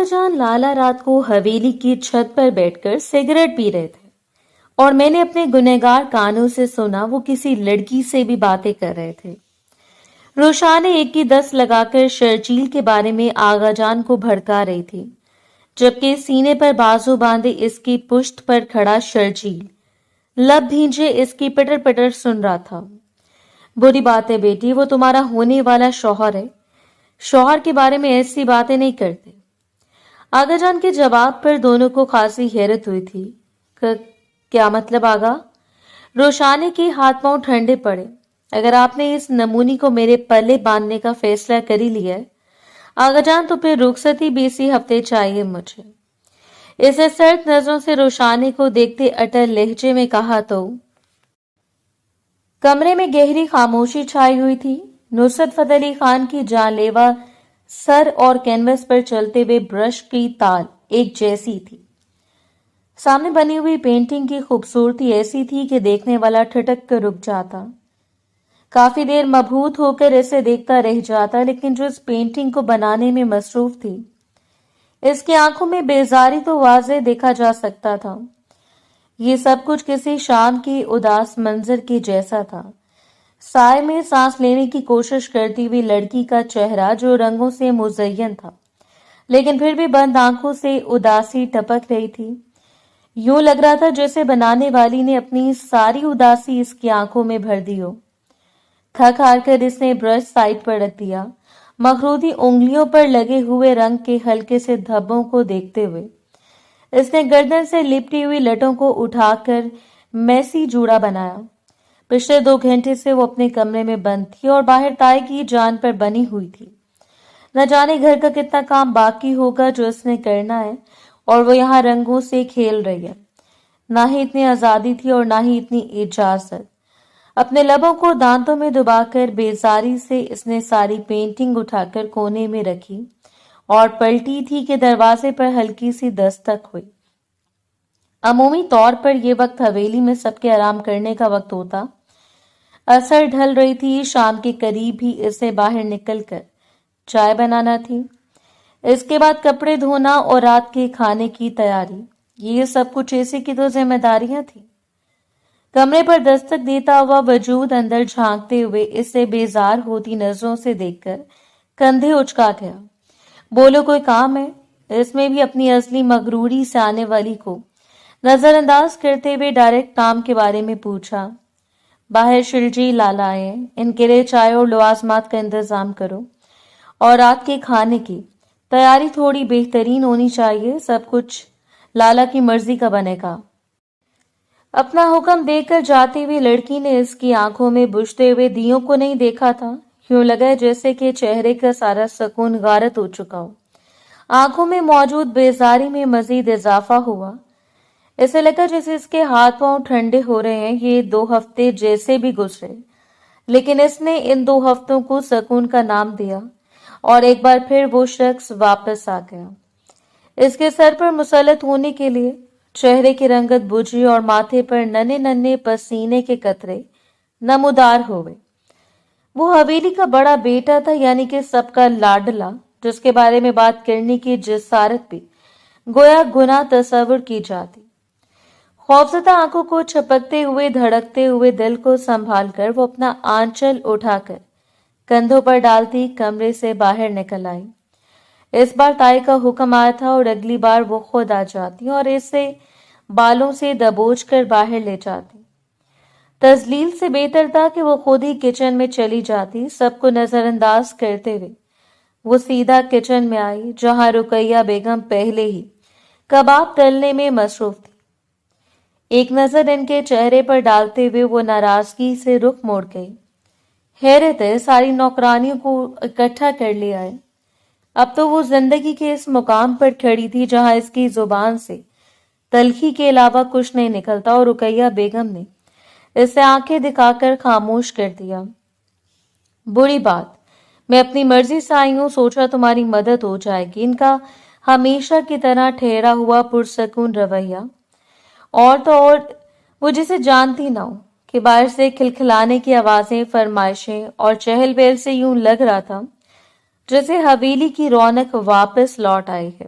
جان لالا رات کو حویلی کی چھت پر بیٹھ کر سگریٹ پی رہے تھے اور میں نے اپنے گنہگار کانوں سے سنا وہ کسی لڑکی سے بھی باتیں کر رہے تھے۔ روشانے ایک کی 10 لگا کر شرجیل کے بارے میں آغا جان کو بھڑکا رہی تھی، جبکہ سینے پر بازو باندھے اس کی پشت پر کھڑا شرجیل لب بھینجے اس کی پٹر پٹر سن رہا تھا۔ بری بات ہے بیٹی، وہ تمہارا ہونے والا شوہر ہے، شوہر کے بارے میں ایسی باتیں نہیں کرتے۔ آغا جان کے جواب پر دونوں کو خاصی حیرت ہوئی تھی۔ کیا مطلب آغا؟ روشانے کے ہاتھ پاؤں ٹھنڈے پڑے۔ اگر آپ نے اس نمونی کو میرے پلے باندھنے کا فیصلہ کر ہی لیا ہے آغا جان، تو پھر رخصتی بھی اسی ہفتے چاہیے مجھے۔ اسے سرد نظروں سے روشانے کو دیکھتے اٹل لہجے میں کہا تو کمرے میں گہری خاموشی چھائی ہوئی تھی۔ نصرت فتح علی خان کی جان لیوا سر اور کینوس پر چلتے ہوئے برش کی تال ایک جیسی تھی۔ سامنے بنی ہوئی پینٹنگ کی خوبصورتی ایسی تھی کہ دیکھنے والا ٹھٹک کر رک جاتا، کافی دیر مبہوت ہو کر اسے دیکھتا رہ جاتا، لیکن جو اس پینٹنگ کو بنانے میں مصروف تھی اس کی آنکھوں میں بیزاری تو واضح دیکھا جا سکتا تھا۔ یہ سب کچھ کسی شام کی اداس منظر کے جیسا تھا، سائے میں سانس لینے کی کوشش کرتی ہوئی لڑکی کا چہرہ جو رنگوں سے مزین تھا لیکن پھر بھی بند آنکھوں سے اداسی ٹپک رہی تھی۔ یوں لگ رہا تھا جیسے بنانے والی نے اپنی ساری اداسی اس کی آنکھوں میں بھر دی ہو۔ تھک ہار کر اس نے برش سائڈ پر رکھ دیا، مخروطی انگلیوں پر لگے ہوئے رنگ کے ہلکے سے دھبوں کو دیکھتے ہوئے اس نے گردن سے لپٹی ہوئی لٹوں کو اٹھا کر میسی جوڑا بنایا۔ پچھلے 2 گھنٹے سے وہ اپنے کمرے میں بند تھی اور باہر تائی کی جان پر بنی ہوئی تھی۔ نہ جانے گھر کا کتنا کام باقی ہوگا جو اس نے کرنا ہے، اور وہ یہاں رنگوں سے کھیل رہی ہے۔ نہ ہی اتنی آزادی تھی اور نہ ہی اتنی اجازت۔ اپنے لبوں کو دانتوں میں دبا کر بیزاری سے اس نے ساری پینٹنگ اٹھا کر کونے میں رکھی اور پلٹی تھی کہ دروازے پر ہلکی سی دستک ہوئی۔ عمومی طور پر یہ وقت حویلی میں سب کے آرام کرنے کا وقت ہوتا۔ عصر ڈھل رہی تھی، شام کے قریب ہی اسے باہر نکل کر چائے بنانا تھی، اس کے بعد کپڑے دھونا اور رات کے کھانے کی تیاری۔ یہ سب کچھ اسی کی تو ذمہ داریاں تھیں۔ کمرے پر دستک دیتا ہوا وجود اندر جھانکتے ہوئے اسے بیزار ہوتی نظروں سے دیکھ کر کندھے اچکا گیا۔ بولو کوئی کام ہے؟ اس میں بھی اپنی اصلی مغروری سے آنے والی کو نظر انداز کرتے ہوئے ڈائریکٹ کام کے بارے میں پوچھا۔ باہر شلجی لالا آئے ہیں، ان کے لیے چائے اور لوازمات کا انتظام کرو، اور رات کے کھانے کی تیاری تھوڑی بہترین ہونی چاہیے، سب کچھ لالا کی مرضی کا بنے گا۔ اپنا حکم دے کر جاتی ہوئی لڑکی نے اس کی آنکھوں میں بجھتے ہوئے دیوں کو نہیں دیکھا تھا۔ یوں لگا جیسے کہ چہرے کا سارا سکون غارت ہو چکا ہو۔ آنکھوں میں موجود بیزاری میں مزید اضافہ ہوا۔ اسے لگا جیسے اس کے ہاتھ پاؤں ٹھنڈے ہو رہے ہیں۔ یہ 2 ہفتے جیسے بھی گزرے، لیکن اس نے ان 2 ہفتوں کو سکون کا نام دیا، اور ایک بار پھر وہ شخص واپس آ گیا۔ اس کے سر پر مسلط ہونے کے لیے چہرے کی رنگت بجھی اور ماتھے پر ننھے ننھے پسینے کے قطرے نمودار ہوئے۔ وہ حویلی کا بڑا بیٹا تھا، یعنی کہ سب کا لاڈلا، جس کے بارے میں بات کرنے کی جسارت بھی گویا گناہ تصور کی جاتی۔ خوفزدہ آنکھوں کو چھپکتے ہوئے دھڑکتے ہوئے دل کو سنبھال کر وہ اپنا آنچل اٹھا کر کندھوں پر ڈالتی کمرے سے باہر نکل آئی۔ اس بار تائی کا حکم آیا تھا اور اگلی بار وہ خود آ جاتی اور اسے بالوں سے دبوچ کر باہر لے جاتی۔ تذلیل سے بہتر تھا کہ وہ خود ہی کچن میں چلی جاتی۔ سب کو نظر انداز کرتے ہوئے وہ سیدھا کچن میں آئی، جہاں رقیہ بیگم پہلے ہی کباب تلنے میں مصروف تھی۔ ایک نظر ان کے چہرے پر ڈالتے ہوئے وہ ناراضگی سے رخ موڑ گئی۔ حیرت ہے، ساری نوکرانیوں کو اکٹھا کر لیا ہے۔ اب تو وہ زندگی کے اس مقام پر کھڑی تھی جہاں اس کی زبان سے تلخی کے علاوہ کچھ نہیں نکلتا، اور رقیہ بیگم نے اسے آنکھیں دکھا کر خاموش کر دیا۔ بری بات، میں اپنی مرضی سے آئی ہوں، سوچا تمہاری مدد ہو جائے گی۔ ان کا ہمیشہ کی طرح ٹھہرا ہوا پرسکون رویہ، اور تو اور وہ جسے جانتی نہ ہو کہ باہر سے کھلکھلانے کی آوازیں، فرمائشیں اور چہل پہل سے یوں لگ رہا تھا جیسے حویلی کی رونق واپس لوٹ آئی ہے۔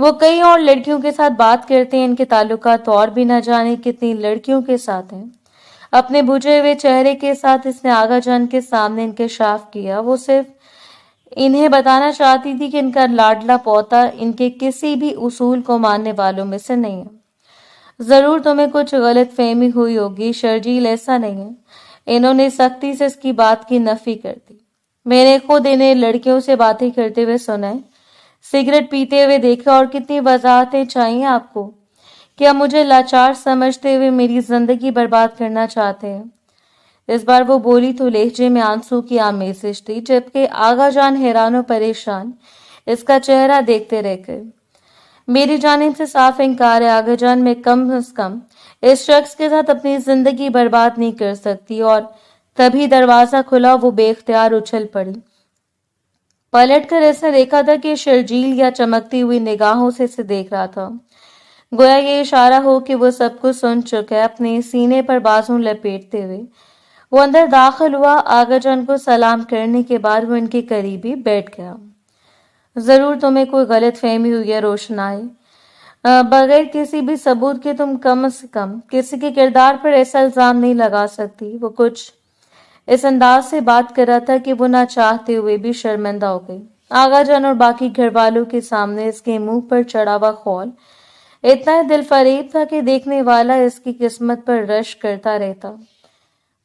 وہ کئی اور لڑکیوں کے ساتھ بات کرتے ہیں، ان کے تعلقات اور بھی نہ جانے کتنی لڑکیوں کے ساتھ ہیں۔ اپنے بجھے ہوئے چہرے کے ساتھ اس نے آغا جان کے سامنے انکشاف کیا۔ وہ صرف انہیں بتانا چاہتی تھی کہ ان کا لاڈلا پوتا ان کے کسی بھی اصول کو ماننے والوں میں سے نہیں ہے۔ ضرور تمہیں کچھ غلط فہمی ہوئی ہوگی، شرجیل ایسا نہیں ہے۔ انہوں نے سختی سے اس کی بات کی نفی کر دی۔ میں نے خود انہیں لڑکیوں سے باتیں کرتے ہوئے سنا ہے، سگریٹ پیتے ہوئے دیکھا، اور کتنی وضاحتیں چاہیے آپ کو؟ کیا مجھے لاچار سمجھتے ہوئے میری زندگی برباد کرنا چاہتے ہیں؟ اس بار وہ بولی تو لہجے میں آنسو کی آمیزش تھی، جبکہ آغا جان حیران و پریشان اس کا چہرہ دیکھتے رہ گئے۔ میری جانب سے صاف انکار ہے آغا جان، میں کم از کم اس شخص کے ساتھ اپنی زندگی برباد نہیں کر سکتی۔ اور تبھی دروازہ کھلا، وہ بے اختیار اچھل پڑی۔ پلٹ کر اس نے دیکھا تھا کہ شرجیل یا چمکتی ہوئی نگاہوں سے اسے دیکھ رہا تھا، گویا یہ اشارہ ہو کہ وہ سب کچھ سن چکا ہے۔ اپنے سینے پر بازو لپیٹتے ہوئے وہ اندر داخل ہوا۔ آغا جان کو سلام کرنے کے بعد وہ ان کے قریب ہی بیٹھ گیا۔ ضرور تمہیں کوئی غلط فہمی ہوئی ہے روشنائی، بغیر کسی بھی ثبوت کے تم کم از کم کسی کے کردار پر ایسا الزام نہیں لگا سکتی۔ وہ کچھ اس انداز سے بات کر رہا تھا کہ وہ نہ چاہتے ہوئے بھی شرمندہ ہو گئی۔ آغا جان اور باقی گھر والوں کے سامنے اس کے منہ پر چڑھا ہوا خول اتنا دل فریب تھا کہ دیکھنے والا اس کی قسمت پر رشک کرتا رہتا۔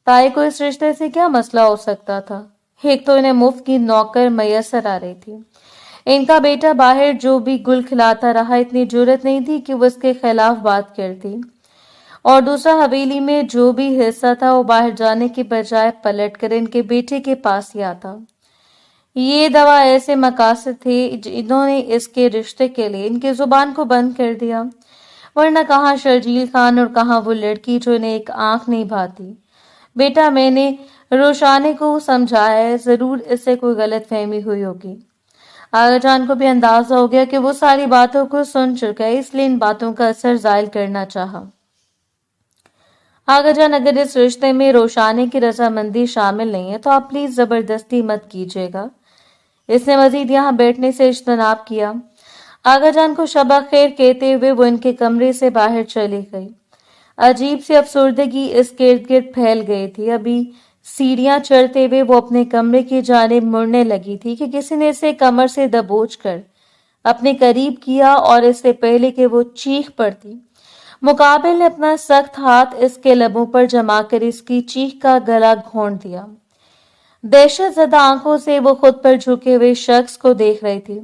تائی کو اس رشتے سے کیا مسئلہ ہو سکتا تھا؟ ایک تو انہیں مفت کی نوکر میسر آ رہی تھی، ان کا بیٹا باہر جو بھی گل کھلاتا رہا، اتنی جرت نہیں تھی کہ وہ اس کے خلاف بات کرتی، اور دوسرا حویلی میں جو بھی حصہ تھا وہ باہر جانے کے بجائے پلٹ کر ان کے بیٹے کے پاس ہی آتا۔ یہ دوا ایسے مقاصد تھے جنہوں نے اس کے رشتے کے لیے ان کی زبان کو بند کر دیا، ورنہ کہاں شرجیل خان اور کہاں وہ لڑکی جو انہیں ایک آنکھ نہیں بھاتی۔ بیٹا، میں نے روشانے کو سمجھایا ہے، ضرور اس سے کوئی غلط فہمی ہوئی ہوگی۔ آغا جان کو بھی اندازہ ہو گیا کہ وہ ساری باتوں کو سن چکا ہے، اس لیے ان باتوں کا اثر زائل کرنا چاہا۔ آغا جان، اگر اس رشتے میں روشانے کی رضامندی شامل نہیں ہے تو آپ پلیز زبردستی مت کیجیے گا۔ اس نے مزید یہاں بیٹھنے سے اجتناب کیا۔ آغا جان کو شبہ خیر کہتے ہوئے وہ ان کے کمرے سے باہر چلی گئی۔ عجیب سی افسردگی اس کے ارد گرد پھیل گئی تھی۔ ابھی سیڑھیاں چڑھتے ہوئے وہ اپنے کمرے کی جانب مڑنے لگی تھی کہ کسی نے اسے کمر سے دبوچ کر اپنے قریب کیا، اور اس سے پہلے کہ وہ چیخ پڑتی، مقابل نے اپنا سخت ہاتھ اس کے لبوں پر جما کر اس کی چیخ کا گلا گھونٹ دیا۔ دہشت زدہ آنکھوں سے وہ خود پر جھکے ہوئے شخص کو دیکھ رہی تھی۔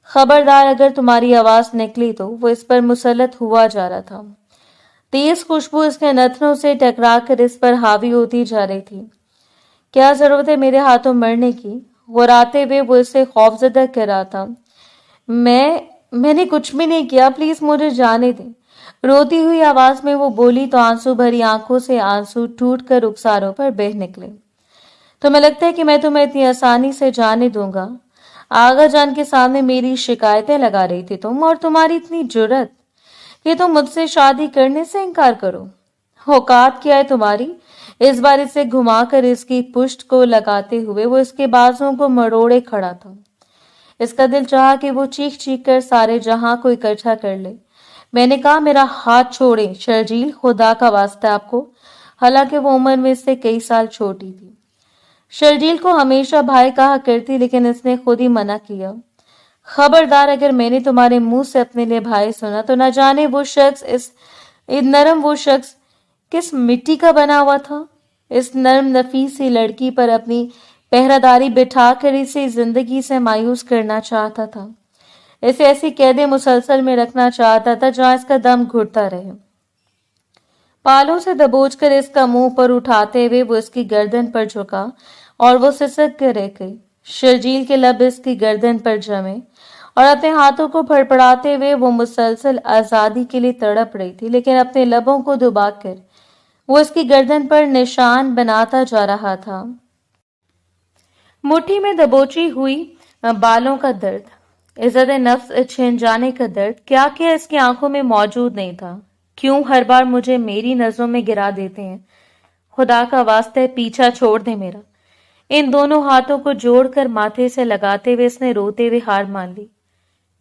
خبردار، اگر تمہاری آواز نکلی تو۔ وہ اس پر مسلط ہوا جا رہا تھا۔ تیز خوشبو اس کے نتنوں سے ٹکرا کر اس پر حاوی ہوتی جا رہی تھی۔ کیا ضرورت ہے میرے ہاتھوں مرنے کی؟ غراتے ہوئے وہ اسے خوفزدہ کر رہا تھا۔ میں نے کچھ بھی نہیں کیا، پلیز مجھے جانے دیں۔ روتی ہوئی آواز میں وہ بولی تو آنسو بھری آنکھوں سے آنسو ٹوٹ کر رخساروں پر بہہ نکلے۔ تمہیں لگتا ہے کہ میں تمہیں اتنی آسانی سے جانے دوں گا؟ آغا جان کے سامنے میری شکایتیں لگا رہی تھی تم، اور تمہاری اتنی جرت کہ تم مجھ سے شادی کرنے سے انکار کرو۔ اوقات کیا ہے تمہاری؟ اس بار اسے گھما کر اس کی پشت کو لگاتے ہوئے وہ اس کے بازوں کو مروڑے کھڑا تھا۔ اس کا دل چاہا کہ وہ چیخ چیخ کر سارے جہاں کو اکٹھا کر لے۔ میں نے کہا میرا ہاتھ چھوڑیں شرجیل، خدا کا واسطہ آپ کو۔ حالانکہ وہ عمر میں اس سے کئی سال چھوٹی تھی۔ شرجیل کو ہمیشہ بھائی کہا کرتی، لیکن اس نے خود ہی منع کیا۔ خبردار، اگر میں نے تمہارے منہ سے اپنے لیے بھائی سنا تو نہ جانے وہ شخص کس مٹی کا بنا ہوا تھا۔ اس نرم نفیس سی لڑکی پر اپنی پہرہ داری بٹھا کر اسے زندگی سے مایوس کرنا چاہتا تھا، اسے ایسی قید مسلسل میں رکھنا چاہتا تھا جہاں اس کا دم گھٹتا رہے۔ پالوں سے دبوچ کر اس کا منہ پر اٹھاتے ہوئے وہ اس کی گردن پر جھکا اور وہ سسک کر رہ گئی۔ شرجیل کے لب اس کی گردن پر جمے اور اپنے ہاتھوں کو پھڑپڑاتے ہوئے وہ مسلسل آزادی کے لیے تڑپ رہی تھی، لیکن اپنے لبوں کو دبا کر وہ اس کی گردن پر نشان بناتا جا رہا تھا۔ مٹھی میں دبوچی ہوئی بالوں کا درد، عزت نفس چھن جانے کا درد، کیا کیا اس کی آنکھوں میں موجود نہیں تھا؟ کیوں ہر بار مجھے میری نظروں میں گرا دیتے ہیں؟ خدا کا واسطہ پیچھا چھوڑ دے میرا۔ ان دونوں ہاتھوں کو جوڑ کر ماتھے سے لگاتے ہوئے اس نے روتے ہوئے ہار مان لی۔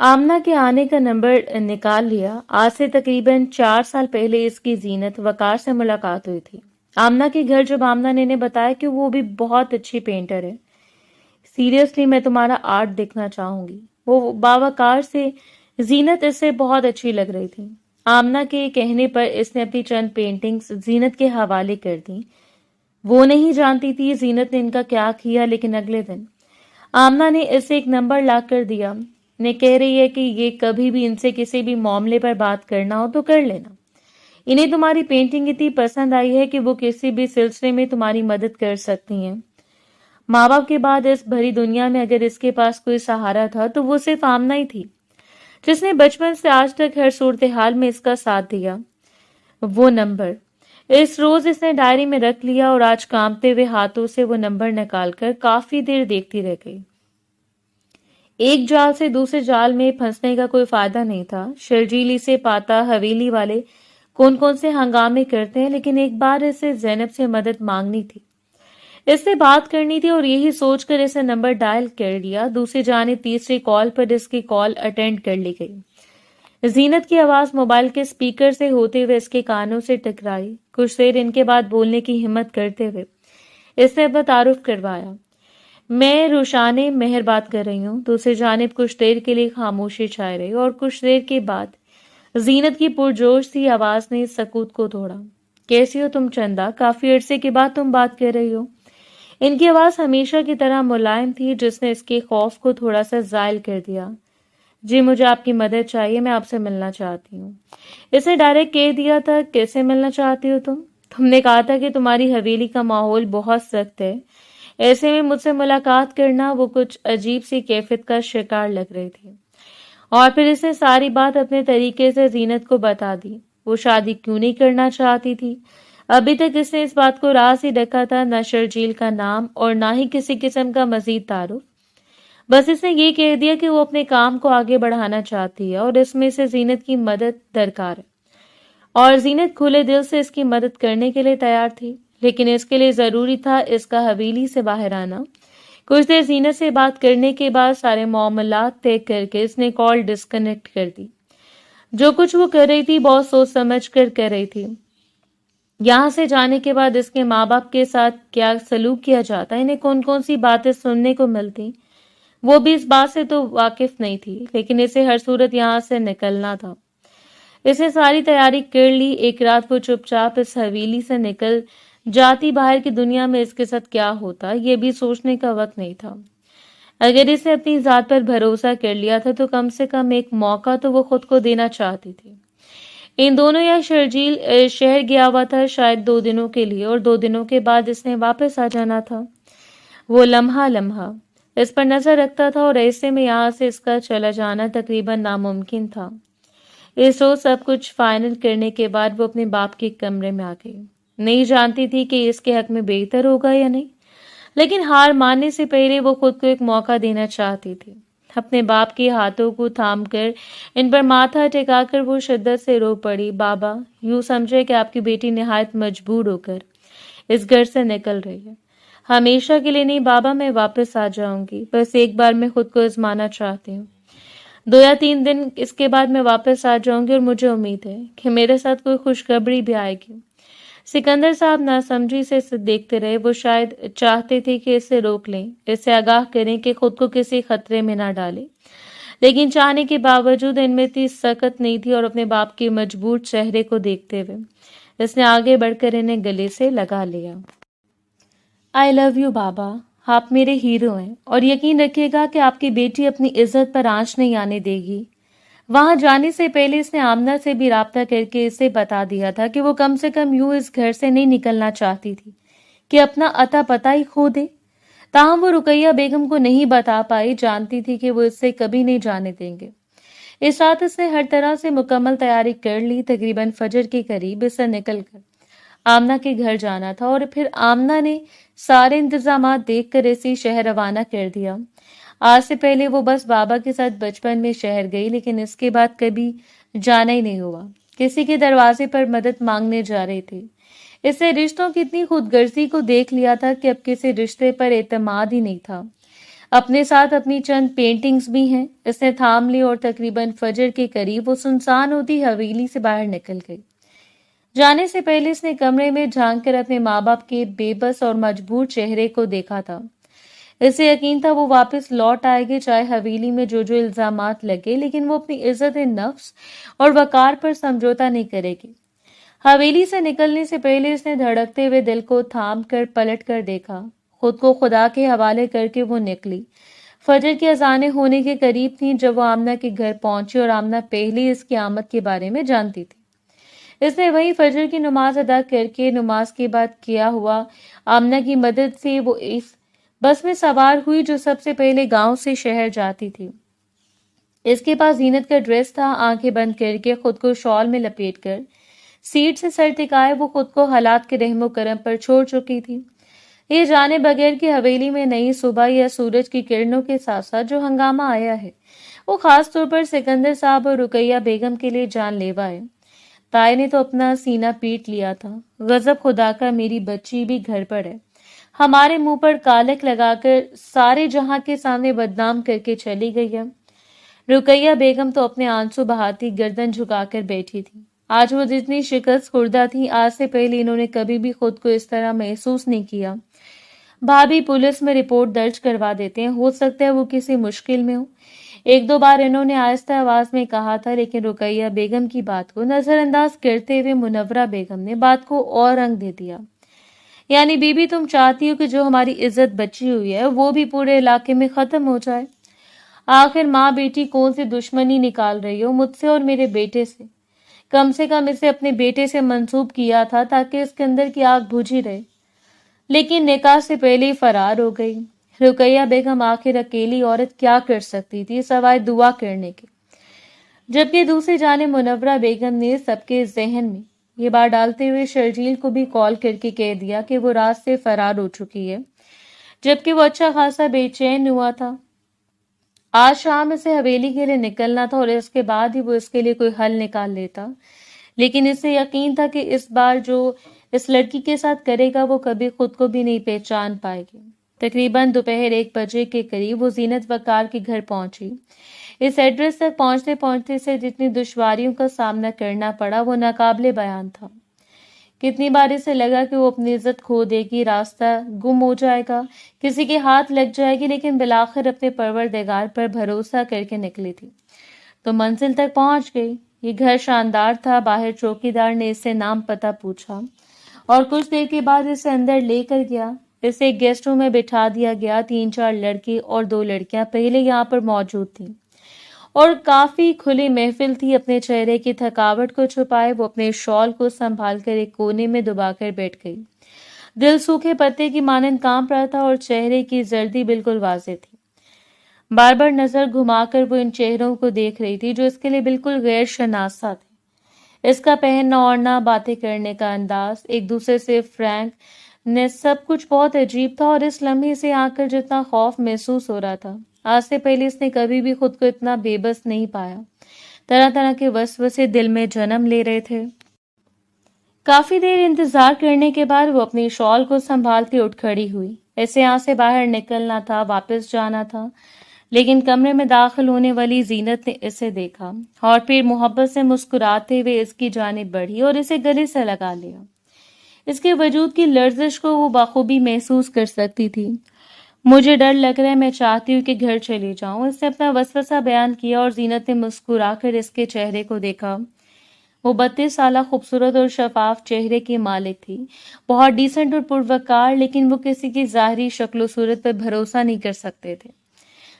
آمنہ کے آنے کا نمبر نکال لیا۔ آج سے تقریباً 4 سال پہلے اس کی زینت وقار سے ملاقات ہوئی تھی۔ آمنہ کے گھر جب آمنہ نے انہیں بتایا کہ وہ بھی بہت اچھی پینٹر ہے، سیریسلی میں تمہارا آرٹ دیکھنا چاہوں گی، وہ باوقار سے زینت اس سے بہت اچھی لگ رہی تھی۔ آمنہ کے کہنے پر اس نے اپنی چند پینٹنگز زینت کے حوالے کر دیں۔ وہ نہیں جانتی تھی زینت نے ان کا کیا کیا، لیکن اگلے دن آمنہ نے اسے ایک نمبر لا کر دیا۔ نے کہہ رہی ہے کہ یہ کبھی بھی ان سے کسی بھی معاملے پر بات کرنا ہو تو کر لینا۔ انہیں تمہاری پینٹنگ اتنی پسند آئی ہے کہ وہ کسی بھی سلسلے میں تمہاری مدد کر سکتی ہیں۔ ماں باپ کے بعد اس بھری دنیا میں اگر اس کے پاس کوئی سہارا تھا تو وہ صرف آمنہ ہی تھی، جس نے بچپن سے آج تک ہر صورتحال میں اس کا ساتھ دیا۔ وہ نمبر اس روز اس نے ڈائری میں رکھ لیا اور آج کانپتے ہوئے ہاتھوں سے وہ نمبر نکال کر کافی دیر دیکھتی رہ گئی۔ ایک جال سے دوسرے جال میں پھنسنے کا کوئی فائدہ نہیں تھا۔ شرجیلی سے پاتا حویلی والے کون سے ہنگامے کرتے ہیں، لیکن ایک بار اسے زینب سے مدد مانگنی تھی، اس سے بات کرنی تھی، اور یہی سوچ کر اسے نمبر ڈائل کر لیا۔ دوسری جانب تیسری کال پر اس کی کال اٹینڈ کر لی گئی۔ زینت کی آواز موبائل کے سپیکر سے ہوتے ہوئے اس کے کانوں سے ٹکرائی۔ کچھ دیر ان کے بعد بولنے کی ہمت کرتے ہوئے اس نے اپنا تعارف کروایا۔ میں روشان مہر بات کر رہی ہوں۔ دوسری جانب کچھ دیر کے لیے خاموشی چھائے رہی اور کچھ دیر کے بعد زینت کی پرجوش سی آواز نے سکوت کو توڑا۔ کیسی ہو تم چندا؟ کافی عرصے کے بعد تم بات کر رہی ہو۔ ان کی آواز ہمیشہ کی طرح ملائم تھی، جس نے اس کے خوف کو تھوڑا سا زائل کر دیا۔ جی مجھے آپ کی مدد چاہیے، میں آپ سے ملنا چاہتی ہوں۔ اسے ڈائریکٹ کہہ دیا تھا، کیسے ملنا چاہتی ہو تم؟ تم نے کہا تھا کہ تمہاری حویلی کا ماحول بہت سخت ہے، ایسے میں مجھ سے ملاقات کرنا۔ وہ کچھ عجیب سی کیفیت کا شکار لگ رہی تھی، اور پھر اس نے ساری بات اپنے طریقے سے زینت کو بتا دی۔ وہ شادی کیوں نہیں کرنا چاہتی تھی؟ ابھی تک اس نے اس بات کو راز ہی رکھا تھا، نہ شرجیل کا نام اور نہ ہی کسی قسم کا مزید تعارف۔ بس اس نے یہ کہہ دیا کہ وہ اپنے کام کو آگے بڑھانا چاہتی ہے اور اس میں سے زینت کی مدد درکار ہے، اور زینت کھلے دل سے اس کی مدد کرنے کے لیے تیار تھی، لیکن اس کے لیے ضروری تھا اس کا حویلی سے باہر آنا۔ کچھ دیر زینت سے بات کرنے کے بعد سارے معاملات طے کر کے اس نے کال ڈسکنیکٹ کر دی۔ جو کچھ وہ کر رہی تھی بہت سوچ سمجھ کر کر رہی تھی۔ یہاں سے جانے کے بعد اس کے ماں باپ کے ساتھ کیا سلوک کیا جاتا، انہیں کون سی باتیں سننے کو ملتی، وہ بھی اس بات سے تو واقف نہیں تھی، لیکن اسے ہر صورت یہاں سے نکلنا تھا۔ اس نے ساری تیاری کر لی۔ ایک رات وہ چپ چاپ اس حویلی سے نکل جاتی، باہر کی دنیا میں اس کے ساتھ کیا ہوتا یہ بھی سوچنے کا وقت نہیں تھا۔ اگر اس نے اپنی ذات پر بھروسہ کر لیا تھا تو کم سے کم ایک موقع تو وہ خود کو دینا چاہتی تھی۔ ان دونوں یا شرجیل شہر گیا ہوا تھا، شاید 2 دنوں کے لیے، اور 2 دنوں کے بعد اس نے واپس آ جانا تھا۔ وہ لمحہ اس پر نظر رکھتا تھا، اور ایسے میں یہاں سے اس کا چلا جانا تقریباً ناممکن تھا۔ اس روز سب کچھ فائنل کرنے کے بعد وہ اپنے باپ کے کمرے میں آ گئی۔ نہیں جانتی تھی کہ اس کے حق میں بہتر ہوگا یا نہیں، لیکن ہار ماننے سے پہلے وہ خود کو ایک موقع دینا چاہتی تھی۔ اپنے باپ کے ہاتھوں کو تھام کر ان پر ماتھا ٹکا کر وہ شدت سے رو پڑی۔ بابا، یوں سمجھے کہ آپ کی بیٹی نہایت مجبور ہو کر اس گھر سے نکل رہی ہے۔ ہمیشہ کے لیے نہیں بابا، میں واپس آ جاؤں گی، بس ایک بار میں خود کو آزمانا چاہتی ہوں۔ 2 یا 3 دن اس کے بعد میں واپس آ جاؤں گی، اور مجھے امید ہے کہ میرے ساتھ کوئی خوشخبری بھی آئے گی۔ سکندر صاحب ناسمجھی سے اسے دیکھتے رہے۔ وہ شاید چاہتے تھے کہ اسے روک لیں، اسے آگاہ کریں کہ خود کو کسی خطرے میں نہ ڈالے، لیکن چاہنے کے باوجود ان میں اتنی سخت نہیں تھی، اور اپنے باپ کے مجبور چہرے کو دیکھتے ہوئے اس نے آگے بڑھ کر انہیں گلے سے لگا لیا۔ آئی لو یو بابا، آپ میرے ہیرو ہیں، اور یقین رکھیے گا کہ آپ کی بیٹی اپنی عزت پر آنچ نہیں آنے دے گی۔ وہاں جانے سے پہلے اس نے آمنہ سے بھی رابطہ کر کے اسے بتا دیا تھا کہ وہ کم سے کم یوں اس گھر سے نہیں نکلنا چاہتی تھی کہ اپنا عطا پتہ ہی کھو دے۔ تاہم وہ رقیہ بیگم کو نہیں بتا پائی، جانتی تھی کہ وہ اس سے کبھی نہیں جانے دیں گے۔ اس رات اس نے ہر طرح سے مکمل تیاری کر لی۔ تقریباً فجر کے قریب اس سے نکل کر آمنہ کے گھر جانا تھا، اور پھر آمنہ نے سارے انتظامات دیکھ کر اسے شہر روانہ کر دیا۔ آج سے پہلے وہ بس بابا کے ساتھ بچپن میں شہر گئی، لیکن اس کے بعد کبھی جانا ہی نہیں ہوا۔ کسی کے دروازے پر مدد مانگنے جا رہی تھی۔ اس نے رشتوں کی اتنی خود غرضی کو دیکھ لیا تھا کہ اب کسی رشتے پر اعتماد ہی نہیں تھا۔ اپنے ساتھ اپنی چند پینٹنگز بھی ہیں۔ اس نے تھام لی اور تقریباً فجر کے قریب وہ سنسان ہوتی حویلی سے باہر نکل گئی۔ جانے سے پہلے اس نے کمرے میں جھانک کر اپنے ماں باپ کے بے بس اور مجبور چہرے کو دیکھا تھا۔ اسے یقین تھا وہ واپس لوٹ آئے گی، چاہے حویلی میں جو جو الزامات لگے، لیکن وہ اپنی عزت نفس اور وقار پر سمجھوتا نہیں کرے گی۔ حویلی سے نکلنے سے پہلے اس نے دھڑکتے ہوئے دل کو تھام کر پلٹ کر دیکھا۔ خود کو خدا کے حوالے کر کے وہ نکلی۔ فجر کی اذانیں ہونے کے قریب تھیں جب وہ آمنہ کے گھر پہنچی، اور آمنہ پہلے اس کی آمد کے بارے میں جانتی تھی۔ اس نے وہی فجر کی نماز ادا کر کے نماز کے بعد کیا ہوا آمنہ کی مدد سے وہ اس بس میں سوار ہوئی جو سب سے پہلے گاؤں سے شہر جاتی تھی۔ اس کے پاس زینت کا ڈریس تھا۔ آنکھیں بند کر کے خود کو شال میں لپیٹ کر سیٹ سے سر ٹکائے وہ خود کو حالات کے رحم و کرم پر چھوڑ چکی تھی، یہ جانے بغیر کہ حویلی میں نئی صبح یا سورج کی کرنوں کے ساتھ ساتھ جو ہنگامہ آیا ہے وہ خاص طور پر سکندر صاحب اور رقیہ بیگم کے لیے جان لیوا ہے۔ تائے نے تو اپنا سینہ پیٹ لیا تھا۔ غضب خدا کا، میری بچی بھی گھر پر ہے، ہمارے منہ پر کالک لگا کر سارے جہاں کے سامنے بدنام کر کے چلی گئی ہے۔ رقیہ بیگم تو اپنے آنسو بہاتی گردن جھکا کر بیٹھی تھی۔ آج وہ جتنی شکست خوردہ تھی، آج سے پہلے انہوں نے کبھی بھی خود کو اس طرح محسوس نہیں کیا۔ بھابھی پولیس میں رپورٹ درج کروا دیتے ہیں، ہو سکتا ہے وہ کسی مشکل میں ہو، ایک دو بار انہوں نے آہستہ آواز میں کہا تھا، لیکن رقیہ بیگم کی بات کو نظر انداز کرتے ہوئے منورہ بیگم نے بات کو اور رنگ دے دیا۔ یعنی بی بی تم چاہتی ہو کہ جو ہماری عزت بچی ہوئی ہے وہ بھی پورے علاقے میں ختم ہو جائے؟ آخر ماں بیٹی کون سی دشمنی نکال رہی ہو مجھ سے اور میرے بیٹے سے؟ کم اسے اپنے بیٹے سے منسوب کیا تھا تاکہ اس کے اندر کی آگ بجھی رہے، لیکن نکاح سے پہلے ہی فرار ہو گئی۔ رقیہ بیگم آخر اکیلی عورت کیا کر سکتی تھی سوائے دعا کرنے کے، جبکہ دوسری جانب منورہ بیگم نے سب کے ذہن میں یہ بات ڈالتے ہوئے شرجیل کو بھی کال کر کے کہہ دیا کہ وہ رات سے فرار ہو چکی ہے، جبکہ وہ اچھا خاصا بے چین ہوا تھا۔ آج شام اسے حویلی کے لیے نکلنا تھا اور اس کے بعد ہی وہ اس کے لیے کوئی حل نکال لیتا، لیکن اسے یقین تھا کہ اس بار جو اس لڑکی کے ساتھ کرے گا وہ کبھی خود کو بھی نہیں پہچان پائے گی۔ تقریباً دوپہر 1 بجے کے قریب وہ زینت وقار کے گھر پہنچی۔ اس ایڈریس تک پہنچتے پہنچتے سے جتنی دشواریوں کا سامنا کرنا پڑا وہ ناقابل بیان تھا۔ کتنی بار اسے لگا کہ وہ اپنی عزت کھو دے گی، راستہ گم ہو جائے گا، کسی کے ہاتھ لگ جائے گی، لیکن بالآخر اپنے پروردگار پر بھروسہ کر کے نکلی تھی تو منزل تک پہنچ گئی۔ یہ گھر شاندار تھا۔ باہر چوکیدار نے اس سے نام پتہ پوچھا اور کچھ دیر کے بعد اسے اندر لے کر گیا۔ اسے ایک گیسٹ روم میں بٹھا دیا گیا۔ 3-4 لڑکے اور 2 لڑکیاں پہلے یہاں پر موجود تھیں اور کافی کھلی محفل تھی۔ اپنے چہرے کی تھکاوٹ کو چھپائے وہ اپنے شال کو سنبھال کر ایک کونے میں دبا کر بیٹھ گئی۔ دل سوکھے پتے کی مانند کانپ رہا تھا اور چہرے کی زردی بالکل واضح تھی۔ بار بار نظر گھما کر وہ ان چہروں کو دیکھ رہی تھی جو اس کے لیے بالکل غیر شناسا تھے۔ اس کا پہننا اوڑھنا، باتیں کرنے کا انداز، ایک دوسرے سے فرینک نے سب کچھ بہت عجیب تھا، اور اس لمحے سے آ کر جتنا خوف محسوس ہو رہا تھا، آج سے پہلے اس نے کبھی بھی خود کو اتنا بے بس نہیں پایا۔ طرح طرح کے وسوسے دل میں جنم لے رہے تھے۔ کافی دیر انتظار کرنے کے بعد وہ اپنی شال کو سنبھالتی اٹھ کھڑی ہوئی۔ اسے یہاں سے باہر نکلنا تھا، واپس جانا تھا، لیکن کمرے میں داخل ہونے والی زینت نے اسے دیکھا اور پھر محبت سے مسکراتے ہوئے اس کی جانب بڑھی اور اسے گلے سے لگا لیا۔ اس کے وجود کی لرزش کو وہ بخوبی محسوس کر سکتی تھی۔ مجھے ڈر لگ رہا ہے، میں چاہتی ہوں کہ گھر چلی جاؤں، اس نے اپنا وسوسہ بیان کیا اور زینت نے مسکرا کر اس کے چہرے کو دیکھا۔ وہ 32 سالہ خوبصورت اور شفاف چہرے کی مالک تھی، بہت ڈیسنٹ اور پروقار، لیکن وہ کسی کی ظاہری شکل و صورت پر بھروسہ نہیں کر سکتے تھے۔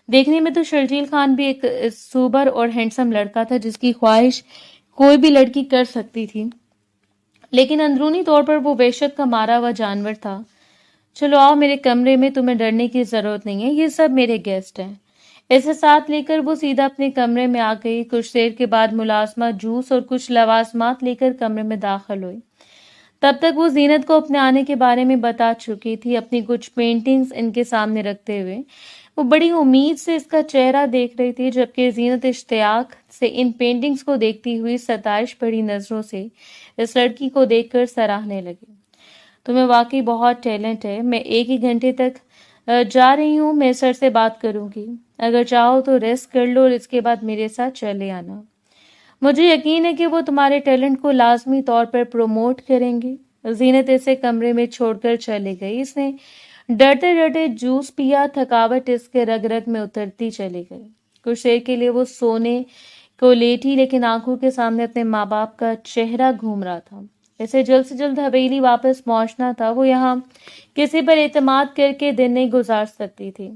دیکھنے میں تو شرجیل خان بھی ایک سوبر اور ہینڈسم لڑکا تھا جس کی خواہش کوئی بھی لڑکی کر سکتی تھی، لیکن اندرونی طور پر وہ وحشت کا مارا ہوا جانور تھا۔ چلو آؤ میرے کمرے میں، تمہیں ڈرنے کی ضرورت نہیں ہے، یہ سب میرے گیسٹ ہیں۔ اسے ساتھ لے کر وہ سیدھا اپنے کمرے میں آ گئی۔ کچھ دیر کے بعد ملازمہ جوس اور کچھ لوازمات لے کر کمرے میں داخل ہوئی۔ تب تک وہ زینت کو اپنے آنے کے بارے میں بتا چکی تھی، اپنی کچھ پینٹنگز ان کے سامنے رکھتے ہوئے۔ وہ بڑی امید سے اس کا چہرہ دیکھ رہی تھی، جبکہ زینت اشتیاق سے ان پینٹنگز کو دیکھتی ہوئی ستائش بھری نظروں سے اس لڑکی کو دیکھ کر سراہنے لگی۔ تمہیں واقعی بہت ٹیلنٹ ہے، میں 1 ہی گھنٹے تک جا رہی ہوں، میں سر سے بات کروں گی، اگر چاہو تو ریسٹ کر لو اور اس کے بعد میرے ساتھ چلے آنا، مجھے یقین ہے کہ وہ تمہارے ٹیلنٹ کو لازمی طور پر پروموٹ کریں گے۔ زینت اسے کمرے میں چھوڑ کر چلے گئی۔ اس نے ڈرتے ڈرتے جوس پیا، تھکاوٹ اس کے رگ رگ میں اترتی چلی گئی۔ کچھ دیر کے لیے وہ سونے کو لیٹی، لیکن آنکھوں کے سامنے اپنے ماں باپ کا چہرہ گھوم رہا تھا۔ اسے جلد سے جلد حویلی واپس پہنچنا تھا، وہ یہاں کسی پر اعتماد کر کے دن نہیں گزار سکتی تھی۔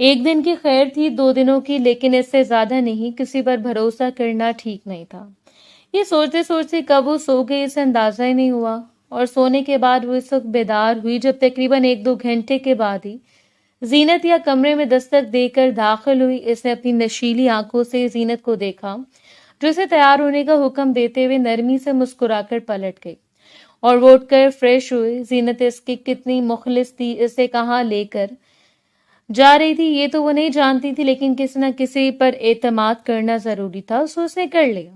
ایک دن کی خیر تھی، 2 دنوں کی، لیکن اس سے زیادہ نہیں۔ کسی پر بھروسہ کرنا ٹھیک نہیں تھا۔ یہ سوچتے سوچتے کب وہ سو گئی اسے اندازہ ہی نہیں ہوا، اور سونے کے بعد وہ اس وقت بیدار ہوئی جب تقریباً 1-2 گھنٹے کے بعد ہی زینت یا کمرے میں دستک دے کر داخل ہوئی۔ اس نے اپنی نشیلی آنکھوں سے زینت کو دیکھا جو اسے تیار ہونے کا حکم دیتے ہوئے نرمی سے مسکرا کر پلٹ گئی، اور وہ اٹھ کر فریش ہوئی۔ زینت اس کی کتنی مخلص تھی، اسے کہاں لے کر جا رہی تھی یہ تو وہ نہیں جانتی تھی، لیکن کسی نہ کسی پر اعتماد کرنا ضروری تھا، سو اس نے کر لیا۔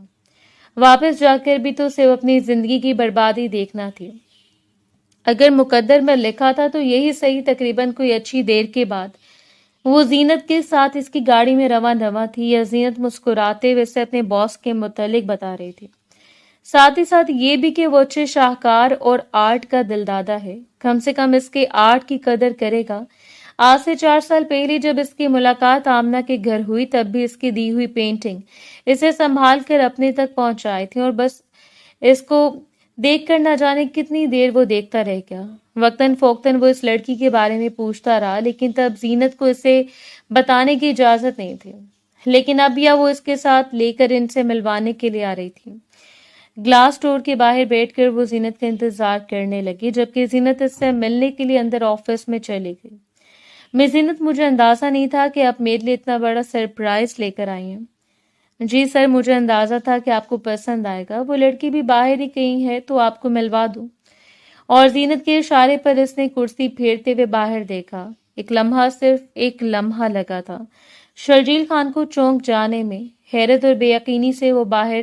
واپس جا کر بھی تو صرف اپنی زندگی کی بربادی دیکھنا تھی۔ اگر مقدر میں لکھا تھا تو یہی صحیح۔ تقریباً کوئی اچھی دیر کے بعد وہ زینت کے ساتھ اس کی گاڑی میں رواں تھی، یا زینت مسکراتے ہوئے اسے اپنے باس کے متعلق بتا رہی تھی، ساتھ ہی ساتھ یہ بھی کہ وہ اچھے شاہکار اور آرٹ کا دلدادہ ہے، کم سے کم اس کے آرٹ کی قدر کرے گا۔ آج سے 4 سال پہلے جب اس کی ملاقات آمنہ کے گھر ہوئی، تب بھی اس کی دی ہوئی پینٹنگ اسے سنبھال کر اپنے تک پہنچائی تھی، اور بس اس کو دیکھ کر نہ جانے کتنی دیر وہ دیکھتا رہ گیا۔ وقتاً فوقتاً وہ اس لڑکی کے بارے میں پوچھتا رہا، لیکن تب زینت کو اسے بتانے کی اجازت نہیں تھی، لیکن اب یا وہ اس کے ساتھ لے کر ان سے ملوانے کے لیے آ رہی تھی۔ گلاس ڈور کے باہر بیٹھ کر وہ زینت کا انتظار کرنے لگی، جبکہ زینت اس سے ملنے کے لیے اندر آفس میں چلی گئی۔ میں زینت، مجھے اندازہ نہیں تھا کہ آپ میرے لیے اتنا بڑا سرپرائز لے کر آئی ہیں۔ جی سر، مجھے اندازہ تھا کہ آپ کو پسند آئے گا، وہ لڑکی بھی باہر ہی کہیں ہے تو آپ کو ملوا دوں۔ اور زینت کے اشارے پر اس نے کرسی پھیرتے ہوئے باہر دیکھا۔ ایک لمحہ، صرف ایک لمحہ لگا تھا شرجیل خان کو چونک جانے میں۔ حیرت اور بے یقینی سے وہ باہر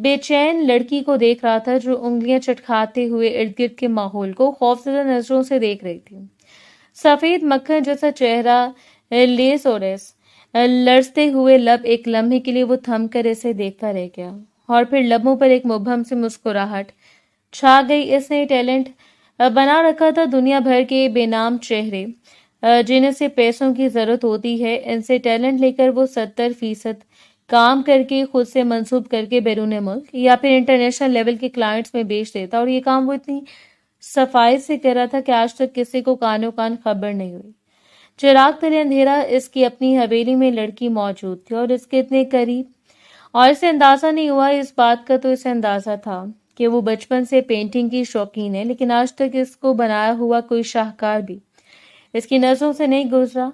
بے چین لڑکی کو دیکھ رہا تھا، جو انگلیاں چٹکھاتے ہوئے ارد گرد کے ماحول کو خوفزدہ نظروں سے دیکھ رہی تھی۔ سفید مکھن جیسا چہرہ، لیس اور لرزتے ہوئے لب، ایک لمحے کے لیے وہ تھم کر اسے دیکھتا رہ گیا، اور پھر لبوں پر ایک مبہم سی مسکراہٹ چھا گئی۔ اس نے ٹیلنٹ بنا رکھا تھا، دنیا بھر کے بے نام چہرے جنہیں سے پیسوں کی ضرورت ہوتی ہے، ان سے ٹیلنٹ لے کر وہ 70% کام کر کے خود سے منسوب کر کے بیرون ملک یا پھر انٹرنیشنل لیول کے کلائنٹس میں بیچ دیتا، اور یہ کام وہ اتنی صفائی سے کر رہا تھا کہ آج تک کسی کو کانوں کان خبر نہیں ہوئی۔ چراغ تلے اندھیرا، اس کی اپنی حویلی میں لڑکی موجود تھی اور اس کے اتنے قریب، اور اسے اندازہ نہیں ہوا اس بات کا، تو اسے اندازہ تھا کہ وہ بچپن سے پینٹنگ کی شوقین ہے، لیکن آج تک اس کو بنایا ہوا کوئی شاہکار بھی اس کی نظروں سے نہیں گزرا۔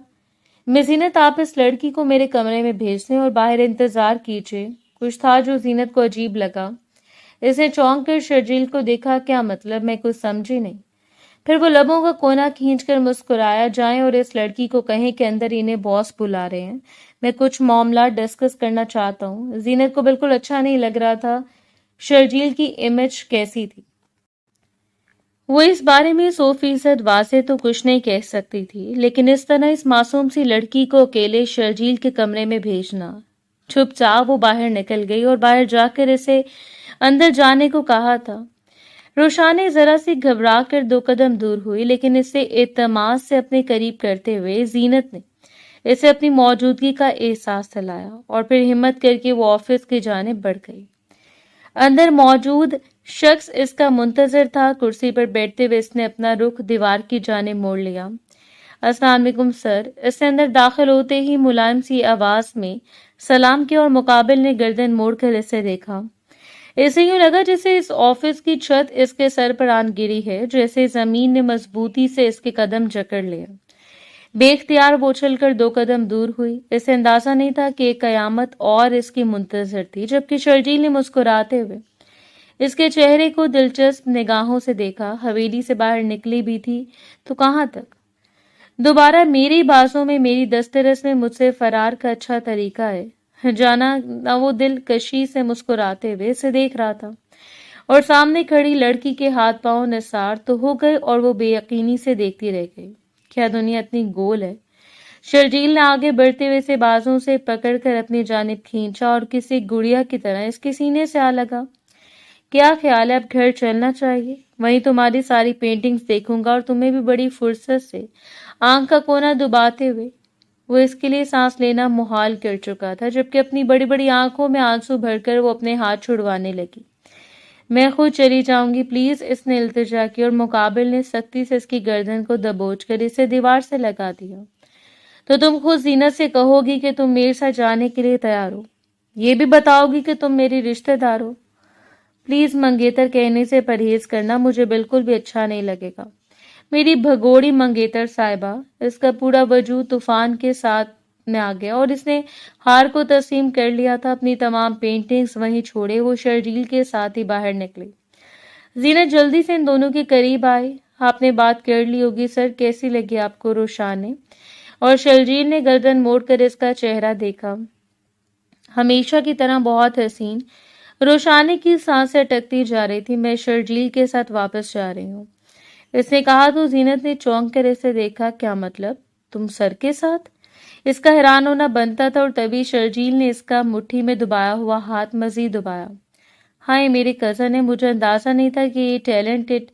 میں زینت، آپ اس لڑکی کو میرے کمرے میں بھیج دیں اور باہر انتظار کیجیے۔ کچھ تھا جو زینت کو عجیب لگا۔ اس نے چونک کر شرجیل کو دیکھا۔ کیا مطلب؟ میں کچھ سمجھی نہیں۔ پھر وہ لبوں کا کونا کھینچ کر مسکرایا۔ جائیں اور اس لڑکی کو کہیں کہ اندر انہیں باس بلا رہے ہیں، میں کچھ معاملات ڈسکس کرنا چاہتا ہوں۔ زینت کو بالکل اچھا نہیں لگ رہا تھا شرجیل کی امیج کیسی تھی۔ وہ اس بارے میں 100% واضح تو کچھ نہیں کہہ سکتی تھی، لیکن اس طرح اس معصوم سی لڑکی کو اکیلے شرجیل کے کمرے میں بھیجنا۔ چھپ چاپ وہ باہر نکل گئی اور باہر جا کر اسے اندر جانے کو کہا تھا۔ روشانے ذرا سی گھبرا کر 2 قدم دور ہوئی، لیکن اسے اعتماد سے اپنے قریب کرتے ہوئے زینت نے اسے اپنی موجودگی کا احساس دلایا، اور پھر ہمت کر کے وہ آفس کی جانب بڑھ گئی۔ اندر موجود شخص اس کا منتظر تھا۔ کرسی پر بیٹھتے ہوئے اس نے اپنا رخ دیوار کی جانب موڑ لیا۔ السلام علیکم سر۔ اس نے اندر داخل ہوتے ہی ملائم سی آواز میں سلام کیا، اور مقابل نے گردن موڑ کر اسے دیکھا۔ اسے یوں لگا جیسے اس آفس کی چھت اس کے سر پر آن گری ہے، جیسے زمین نے مضبوطی سے اس کے قدم جکڑ لیا۔ بے اختیار وہ اچھل کر 2 قدم دور ہوئی۔ اسے اندازہ نہیں تھا کہ ایک قیامت اور اس کی منتظر تھی، جبکہ شرجیل نے مسکراتے ہوئے اس کے چہرے کو دلچسپ نگاہوں سے دیکھا۔ حویلی سے باہر نکلی بھی تھی تو کہاں تک؟ دوبارہ میری بازوں میں، میری دسترس میں مجھ سے فرار کا اچھا طریقہ ہے جانا نہ۔ وہ دل کشی سے مسکراتے ہوئے اسے دیکھ رہا تھا، اور سامنے کھڑی لڑکی کے ہاتھ پاؤں نثار تو ہو گئے، اور وہ بے یقینی سے دیکھتی رہ گئی۔ کیا دنیا اتنی گول ہے؟ شرجیل نے آگے بڑھتے ہوئے اسے بازوں سے پکڑ کر اپنی جانب کھینچا اور کسی گڑیا کی طرح اس کے سینے سے آ لگا۔ کیا خیال ہے اب گھر چلنا چاہیے؟ وہیں تمہاری ساری پینٹنگز دیکھوں گا اور تمہیں بھی بڑی فرصت سے آنکھ کا کونا دباتے ہوئے۔ وہ اس کے لیے سانس لینا محال کر چکا تھا، جبکہ اپنی بڑی بڑی آنکھوں میں آنسو بھر کر وہ اپنے ہاتھ چھڑوانے لگی۔ میں خود چلی جاؤں گی پلیز، اس نے التجا کی اور مقابل نے سختی سے اس کی گردن کو دبوچ کر اسے دیوار سے لگا دیا۔ تو تم خود زینت سے کہو گی کہ تم میرے ساتھ جانے کے لیے تیار ہو؟ یہ بھی بتاؤ گی کہ تم میری رشتہ دار ہو؟ پلیز منگیتر کہنے سے پرہیز کرنا، مجھے بالکل بھی اچھا نہیں لگے گا۔ میری بھگوڑی منگیتر صاحبہ، اس کا پورا وجود طوفان کے ساتھ میں آ گیا اور اس نے ہار کو تسلیم کر لیا تھا۔ اپنی تمام پینٹنگز وہیں چھوڑے وہ شرجیل کے ساتھ ہی باہر نکلی۔ زینت جلدی سے ان دونوں کے قریب آئی۔ آپ نے بات کر لی ہوگی سر، کیسی لگی آپ کو روشان نے؟ اور شرجیل نے گردن موڑ کر اس کا چہرہ دیکھا۔ ہمیشہ کی طرح بہت حسین۔ روشانے کی سانسیں اٹکتی جا رہی تھی۔ میں شرجیل کے ساتھ واپس جا رہی ہوں، اس نے کہا تو زینت نے چونک کر اسے دیکھا۔ کیا مطلب؟ تم سر کے ساتھ؟ اس کا حیران ہونا بنتا تھا اور تبھی شرجیل نے اس کا مٹھی میں دبایا ہوا ہاتھ مزید دبایا۔ ہاں یہ میرے کزن ہے، مجھے اندازہ نہیں تھا کہ یہ ٹیلنٹڈ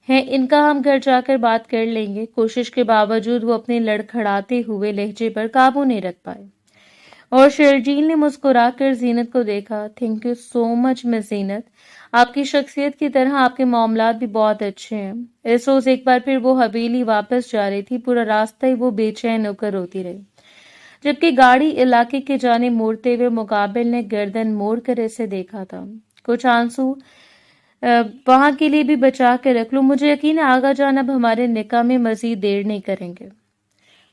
ہیں، ان کا ہم گھر جا کر بات کر لیں گے۔ کوشش کے باوجود وہ اپنے لڑکھڑاتے ہوئے لہجے پر قابو نہیں رکھ پائے اور شرجیل نے مسکرا کر زینت کو دیکھا۔ تھینک یو سو مچ مس زینت، آپ کی شخصیت کی طرح آپ کے معاملات بھی بہت اچھے ہیں۔ اس روز ایک بار پھر وہ حویلی واپس جا رہی تھی۔ پورا راستہ ہی وہ بے چین ہو کر روتی رہی، جبکہ گاڑی علاقے کے جانب موڑتے ہوئے مقابل نے گردن موڑ کر اسے دیکھا تھا۔ کچھ آنسو وہاں کے لیے بھی بچا کے رکھ لو، مجھے یقین ہے آگا جان اب ہمارے نکاح میں مزید دیر نہیں کریں گے۔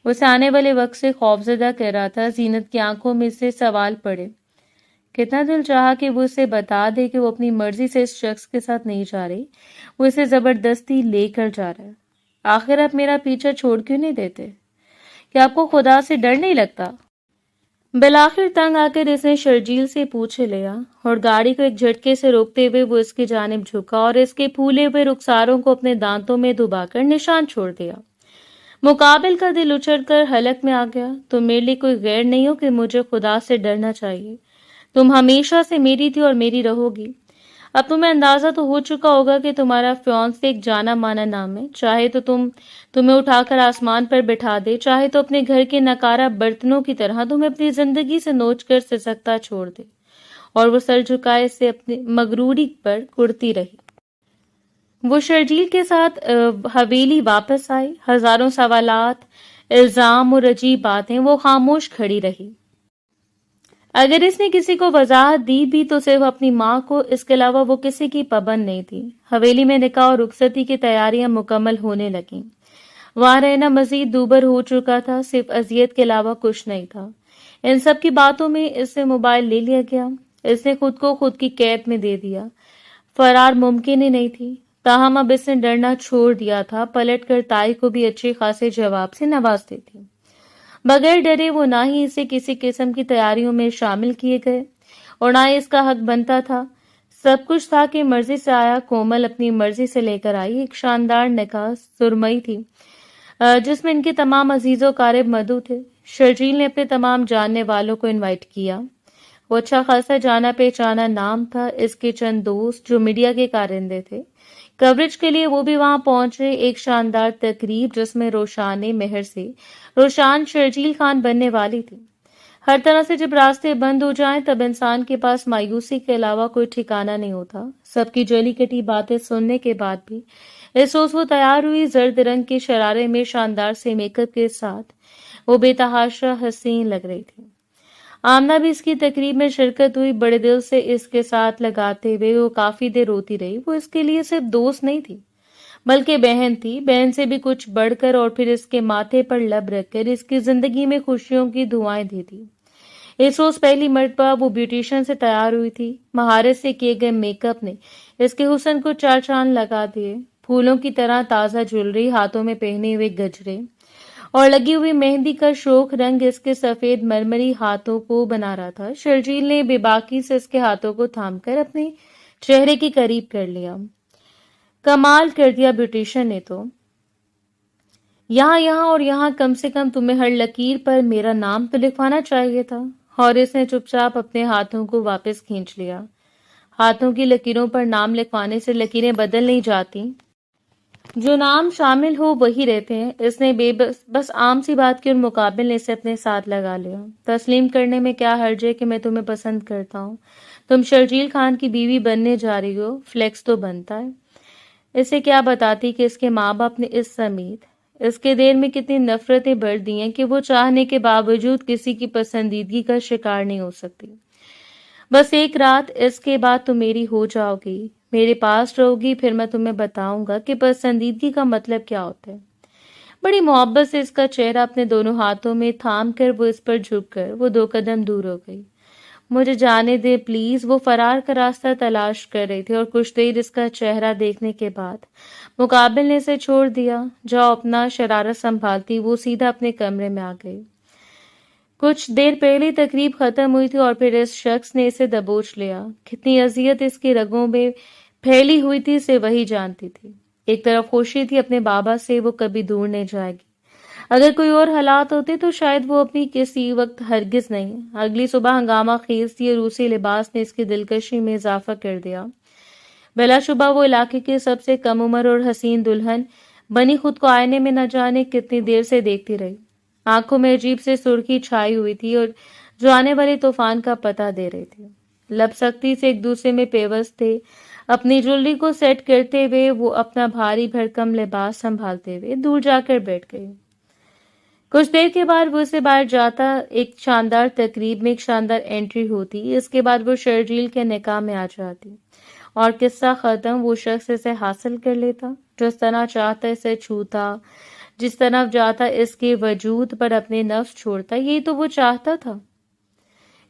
اسے آنے والے وقت سے خوفزدہ کر رہا تھا۔ زینت کی آنکھوں میں سے سوال پڑے۔ کتنا دل چاہا کہ وہ اسے بتا دے کہ وہ اپنی مرضی سے اس شخص کے ساتھ نہیں جا رہی، وہ اسے زبردستی لے کر جا رہا ہے۔ آخر آپ میرا پیچھا چھوڑ کیوں نہیں دیتے؟ کیا آپ کو خدا سے ڈر نہیں لگتا؟ بالآخر تنگ آ کر اس نے شرجیل سے پوچھ لیا اور گاڑی کو ایک جھٹکے سے روکتے ہوئے وہ اس کی جانب جھکا اور اس کے پھولے ہوئے رخساروں کو اپنے دانتوں میں دبا کر نشان چھوڑ دیا۔ مقابل کا دل اچھل کر حلق میں آ گیا۔ تم میرے لیے کوئی غیر نہیں ہو کہ مجھے خدا سے ڈرنا چاہیے۔ تم ہمیشہ سے میری تھی اور میری رہو گی۔ اب تمہیں اندازہ تو ہو چکا ہوگا کہ تمہارا فیونسے ایک جانا مانا نام ہے، چاہے تو تمہیں اٹھا کر آسمان پر بٹھا دے، چاہے تو اپنے گھر کے نکارہ برتنوں کی طرح تمہیں اپنی زندگی سے نوچ کر سسکتا چھوڑ دے۔ اور وہ سر جھکائے سے اپنی مغروری پر کڑتی رہی۔ وہ شرجیل کے ساتھ حویلی واپس آئی۔ ہزاروں سوالات، الزام اور عجیب باتیں، وہ خاموش کھڑی رہی۔ اگر اس نے کسی کو وضاحت دی بھی تو صرف اپنی ماں کو، اس کے علاوہ وہ کسی کی پابند نہیں تھی۔ حویلی میں نکاح اور رخصتی کی تیاریاں مکمل ہونے لگیں۔ وہاں رہنا مزید دوبر ہو چکا تھا، صرف اذیت کے علاوہ کچھ نہیں تھا۔ ان سب کی باتوں میں اس سے موبائل لے لیا گیا۔ اس نے خود کو خود کی قید میں دے دیا۔ فرار ممکن ہی نہیں تھی، تاہم اب اس نے ڈرنا چھوڑ دیا تھا۔ پلٹ کر تائی کو بھی اچھے خاصے جواب سے نوازتی تھی۔ بغیر ڈرے وہ نہ ہی اسے کسی قسم کی تیاریوں میں شامل کیے گئے اور نہ ہی اس کا حق بنتا تھا۔ سب کچھ تھا کہ مرضی سے آیا، کومل اپنی مرضی سے لے کر آئی۔ ایک شاندار نکاح سرمئی تھی جس میں ان کے تمام عزیز و اقارب مدعو تھے۔ شرجیل نے اپنے تمام جاننے والوں کو انوائٹ کیا۔ وہ اچھا خاصا جانا پہچانا نام تھا۔ اس کے چند دوست جو میڈیا کے کارندے تھے، کوریج کے لیے وہ بھی وہاں پہنچے۔ ایک شاندار تقریب جس میں روشان مہر سے روشان شرجیل خان بننے والی تھی۔ ہر طرح سے جب راستے بند ہو جائیں تب انسان کے پاس مایوسی کے علاوہ کوئی ٹھکانہ نہیں ہوتا۔ سب کی جلی کٹی باتیں سننے کے بعد بھی اس روز وہ تیار ہوئی، زرد رنگ کے شرارے میں شاندار سے میک اپ کے ساتھ وہ بے تحاشا حسین لگ رہی تھی۔ آمنہ بھی اس کی تقریب میں شرکت ہوئی۔ بڑے دل سے اس کے ساتھ لگاتے ہوئے وہ کافی دیر روتی رہی۔ وہ اس کے لیے صرف دوست نہیں تھی بلکہ بہن تھی، بہن سے بھی کچھ بڑھ کر، اور پھر اس کے ماتھے پر لب رکھ کر اس کی زندگی میں خوشیوں کی دعائیں دیتی۔ اس روز پہلی مرتبہ وہ بیوٹیشین سے تیار ہوئی تھی۔ مہارت سے کیے گئے میک اپ نے اس کے حسن کو چار چاند لگا دیے۔ پھولوں کی طرح تازہ جولری، ہاتھوں میں پہنے ہوئے گجرے اور لگی ہوئی مہندی کا شوخ رنگ اس کے سفید مرمری ہاتھوں کو بنا رہا تھا۔ شرجیل نے بے باکی سے اس کے ہاتھوں کو تھام کر اپنے چہرے کے قریب کر لیا۔ کمال کر دیا بیوٹیشین نے تو، یہاں اور یہاں کم سے کم تمہیں ہر لکیر پر میرا نام تو لکھوانا چاہیے تھا۔ اور اس نے چپ چاپ اپنے ہاتھوں کو واپس کھینچ لیا۔ ہاتھوں کی لکیروں پر نام لکھوانے سے لکیریں بدل نہیں جاتی، جو نام شامل ہو وہی رہتے ہیں۔ اس نے بس عام سی بات کی اور مقابل نے اسے اپنے ساتھ لگا لیا۔ تسلیم کرنے میں کیا حرج ہے کہ میں تمہیں پسند کرتا ہوں؟ تم شرجیل خان کی بیوی بننے جا رہی ہو، فلیکس تو بنتا ہے۔ اسے کیا بتاتی کہ اس کے ماں باپ نے اس سمیت اس کے دل میں کتنی نفرتیں بھر دی ہیں کہ وہ چاہنے کے باوجود کسی کی پسندیدگی کا شکار نہیں ہو سکتی۔ بس ایک رات، اس کے بعد تم میری ہو جاؤ گی، میرے پاس رہو گی، پھر میں تمہیں بتاؤں گا کہ پسندیدگی کا مطلب کیا ہوتا ہے۔ بڑی محبت سے اس کا چہرہ اپنے دونوں ہاتھوں میں تھام کر وہ اس پر جھک کر وہ 2 قدم دور ہو گئی۔ مجھے جانے دے پلیز، وہ فرار کا راستہ تلاش کر رہی تھی اور کچھ دیر اس کا چہرہ دیکھنے کے بعد مقابل نے اسے چھوڑ دیا۔ جاؤ اپنا شرارت سنبھالتی وہ سیدھا اپنے کمرے میں آ گئی۔ کچھ دیر پہلے تقریب ختم ہوئی تھی اور پھر اس شخص نے اسے دبوچ لیا۔ کتنی اذیت اس کی رگوں میں پھیلی ہوئی تھی اسے وہی جانتی تھی۔ ایک طرف خوشی تھی اپنے بابا سے، وہ کبھی دور نہیں جائے گی۔ اگر کوئی اور حالات ہوتے تو شاید وہ اپنی کسی وقت ہرگز نہیں۔ اگلی صبح ہنگامہ خیز تھی اور روسی لباس نے اس کی دلکشی میں اضافہ کر دیا۔ بلا شبہ وہ علاقے کی سب سے کم عمر اور حسین دلہن بنی خود کو آئینے میں نہ جانے کتنی دیر سے دیکھتی رہی۔ آنکھوں میں عجیب سے سرخی چھائی ہوئی تھی اور جو آنے والے طوفان کا پتہ دے رہی تھی۔ لب سختی سے ایک دوسرے میں پیوست تھے۔ اپنی جولری کو سیٹ کرتے ہوئے وہ اپنا بھاری بھرکم لباس سنبھالتے ہوئے دور جا کر بیٹھ گئی۔ کچھ دیر کے بعد وہ اسے باہر جاتا، ایک شاندار تقریب میں ایک شاندار انٹری ہوتی۔ اس کے بعد وہ شرجیل کے نکاح میں آ جاتی اور قصہ ختم۔ وہ شخص اسے حاصل کر لیتا، جس طرح چاہتا اسے چھوتا، جس طرف جاتا اس کے وجود پر اپنے نفس چھوڑتا۔ یہی تو وہ چاہتا تھا۔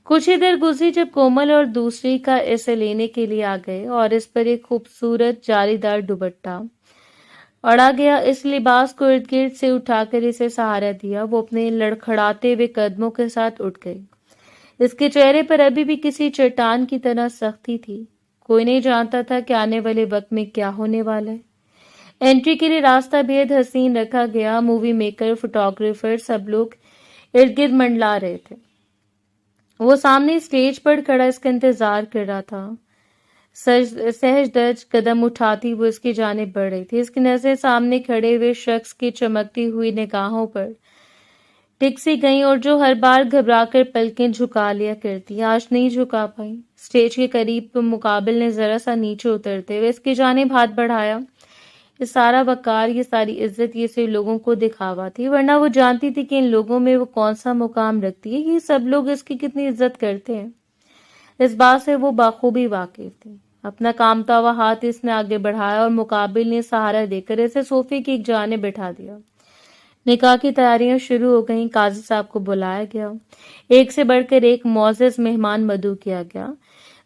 کچھ ہی دیر گزری جب کومل اور دوسری کا اسے لینے کے لیے آ گئے اور اس پر ایک خوبصورت جالی دار دوپٹہ اڑا گیا۔ اس لباس کو ارد گرد سے اٹھا کر اسے سہارا دیا۔ وہ اپنے لڑکھڑاتے ہوئے قدموں کے ساتھ اٹھ گئی۔ اس کے چہرے پر ابھی بھی کسی چٹان کی طرح سختی تھی۔ کوئی نہیں جانتا تھا کہ آنے والے وقت میں کیا ہونے والا ہے۔ انٹری کے لیے راستہ بےحد حسین رکھا گیا۔ مووی میکر، فوٹوگرافر سب لوگ ارد گرد منڈلا رہے تھے۔ وہ سامنے اسٹیج پر کھڑا اس کا انتظار کر رہا تھا۔ سہج دج قدم اٹھاتی وہ اس کی جانب بڑھ رہی تھی۔ اس کی نظریں سامنے کھڑے ہوئے شخص کی چمکتی ہوئی نگاہوں پر ٹک سی گئیں اور جو ہر بار گھبرا کر پلکیں جھکا لیا کرتی، آج نہیں جھکا پائی۔ اسٹیج کے قریب مقابل نے ذرا سا نیچے اترتے ہوئے اس کی جانب ہاتھ بڑھایا۔ یہ سارا وقار، یہ ساری عزت، یہ صرف لوگوں کو دکھاوا تھی، ورنہ وہ جانتی تھی کہ ان لوگوں میں وہ کون سا مقام رکھتی ہے۔ یہ سب لوگ اس کی کتنی عزت کرتے ہیں، اس بات سے وہ بخوبی واقف تھی۔ اپنا کامتا ہوا ہاتھ اس نے آگے بڑھایا اور مقابل نے سہارا دے کر اسے صوفے کی ایک جانب بٹھا دیا۔ نکاح کی تیاریاں شروع ہو گئیں۔ قاضی صاحب کو بلایا گیا۔ ایک سے بڑھ کر ایک معزز مہمان مدعو کیا گیا۔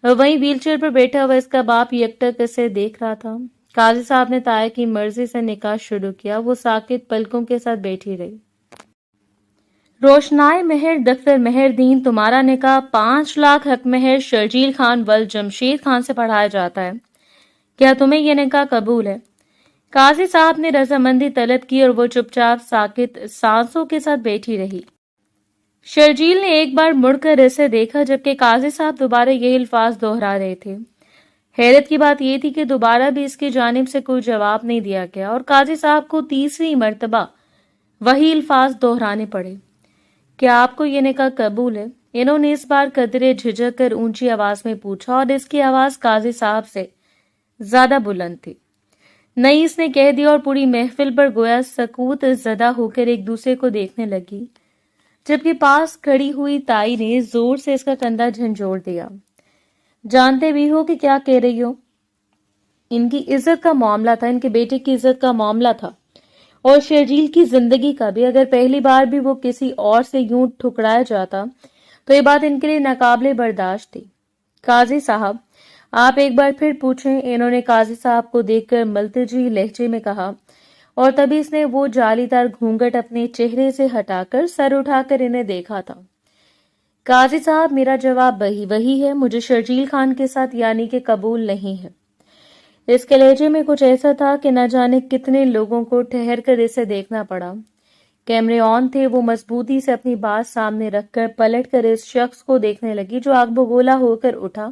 وہیں ویل چیئر پر بیٹھا ہوا اس کا باپ یکٹک اسے دیکھ رہا تھا۔ قاضی صاحب نے طاہر کی مرضی سے نکاح شروع کیا۔ وہ ساکت پلکوں کے ساتھ بیٹھی رہی۔ روشنائے مہر دفتر مہردین، تمہارا نکاح 5 لاکھ حق مہر شرجیل خان ول جمشید خان سے پڑھایا جاتا ہے۔ کیا تمہیں یہ نکاح قبول ہے؟ قاضی صاحب نے رضامندی طلب کی اور وہ چپ چاپ ساکت سانسوں کے ساتھ بیٹھی رہی۔ شرجیل نے ایک بار مڑ کر اسے دیکھا جبکہ قاضی صاحب دوبارہ یہی الفاظ دہرا رہے تھے۔ حیرت کی بات یہ تھی کہ دوبارہ بھی اس کی جانب سے کوئی جواب نہیں دیا گیا اور قاضی صاحب کو تیسری مرتبہ وہی الفاظ دہرانے پڑے۔ کیا آپ کو یہ نکاح قبول ہے؟ انہوں نے اس بار قدرے جھجک کر اونچی آواز میں پوچھا اور اس کی آواز قاضی صاحب سے زیادہ بلند تھی۔ نہیں، اس نے کہہ دیا اور پوری محفل پر گویا سکوت زدہ ہو کر ایک دوسرے کو دیکھنے لگی، جبکہ پاس کھڑی ہوئی تائی نے زور سے اس کا کندھا جھنجھوڑ دیا۔ جانتے بھی ہو کہ کیا کہہ رہی ہو؟ ان کی عزت کا معاملہ تھا، ان کے بیٹے کی عزت کا معاملہ تھا اور شرجیل کی زندگی کا بھی۔ اگر پہلی بار بھی وہ کسی اور سے یوں ٹھکرایا جاتا تو یہ بات ان کے لیے ناقابل برداشت تھی۔ قاضی صاحب، آپ ایک بار پھر پوچھیں، انہوں نے قاضی صاحب کو دیکھ کر ملتجی لہجے میں کہا اور تبھی اس نے وہ جالی دار گھونگھٹ اپنے چہرے سے ہٹا کر سر اٹھا کر انہیں دیکھا تھا۔ قاضی صاحب، میرا جواب وہی ہے، مجھے شرجیل خان کے ساتھ یعنی کہ قبول نہیں ہے۔ اس کے لہجے میں کچھ ایسا تھا کہ نہ جانے کتنے لوگوں کو ٹھہر کر اسے دیکھنا پڑا۔ کیمرے آن تھے، وہ مضبوطی سے اپنی بات سامنے رکھ کر پلٹ کر اس شخص کو دیکھنے لگی جو آگ بگولا ہو کر اٹھا